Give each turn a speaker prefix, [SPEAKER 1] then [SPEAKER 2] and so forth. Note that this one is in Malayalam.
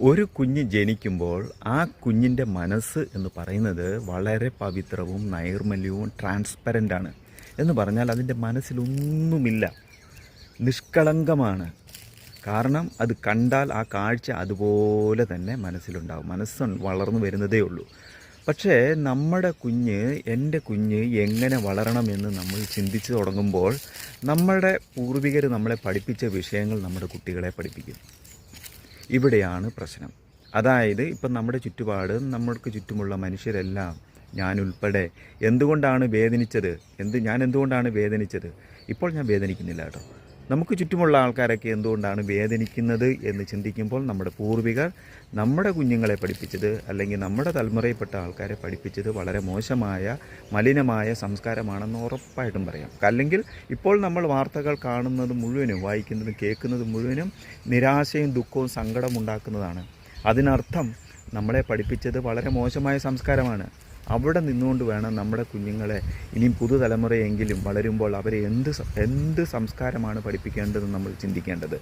[SPEAKER 1] ഒരു കുഞ്ഞ് ജനിക്കുമ്പോൾ ആ കുഞ്ഞിൻ്റെ മനസ്സ് എന്ന് പറയുന്നത് വളരെ പവിത്രവും നൈർമല്യവും ട്രാൻസ്പെറൻ്റാണ്. എന്ന് പറഞ്ഞാൽ അതിൻ്റെ മനസ്സിലൊന്നുമില്ല, നിഷ്കളങ്കമാണ്. കാരണം അത് കണ്ടാൽ ആ കാഴ്ച അതുപോലെ തന്നെ മനസ്സിലുണ്ടാകും. മനസ്സ് വളർന്നു വരുന്നതേ ഉള്ളൂ. പക്ഷേ നമ്മുടെ കുഞ്ഞ്, എൻ്റെ കുഞ്ഞ് എങ്ങനെ വളരണമെന്ന് നമ്മൾ ചിന്തിച്ച് തുടങ്ങുമ്പോൾ നമ്മുടെ പൂർവികർ നമ്മളെ പഠിപ്പിച്ച വിഷയങ്ങൾ നമ്മുടെ കുട്ടികളെ പഠിപ്പിക്കും. ഇവിടെയാണ് പ്രശ്നം. അതായത് ഇപ്പം നമ്മുടെ ചുറ്റുപാട്, നമ്മൾക്ക് ചുറ്റുമുള്ള മനുഷ്യരെല്ലാം, ഞാനുൾപ്പെടെ എന്തുകൊണ്ടാണ് വേദനിച്ചത്, ഞാൻ എന്തുകൊണ്ടാണ് വേദനിച്ചത്? ഇപ്പോൾ ഞാൻ വേദനിക്കുന്നില്ല കേട്ടോ. നമുക്ക് ചുറ്റുമുള്ള ആൾക്കാരൊക്കെ എന്തുകൊണ്ടാണ് വേദനിക്കുന്നത് എന്ന് ചിന്തിക്കുമ്പോൾ നമ്മുടെ പൂർവികർ നമ്മുടെ കുഞ്ഞുങ്ങളെ പഠിപ്പിച്ചത്, അല്ലെങ്കിൽ നമ്മുടെ തലമുറയിൽപ്പെട്ട ആൾക്കാരെ പഠിപ്പിച്ചത് വളരെ മോശമായ മലിനമായ സംസ്കാരമാണെന്ന് ഉറപ്പായിട്ടും പറയാം. അല്ലെങ്കിൽ ഇപ്പോൾ നമ്മൾ വാർത്തകൾ കാണുന്നത് മുഴുവനും, വായിക്കുന്നതും കേൾക്കുന്നത് മുഴുവനും നിരാശയും ദുഃഖവും സങ്കടം ഉണ്ടാക്കുന്നതാണ്. അതിനർത്ഥം നമ്മളെ പഠിപ്പിച്ചത് വളരെ മോശമായ സംസ്കാരമാണ്. അവിടെ നിന്നുകൊണ്ട് വേണം നമ്മുടെ കുഞ്ഞുങ്ങളെ, ഇനിയും പുതുതലമുറയെങ്കിലും വളരുമ്പോൾ അവരെ എന്ത് സംസ്കാരമാണ് പഠിപ്പിക്കേണ്ടതെന്ന് നമ്മൾ ചിന്തിക്കേണ്ടത്.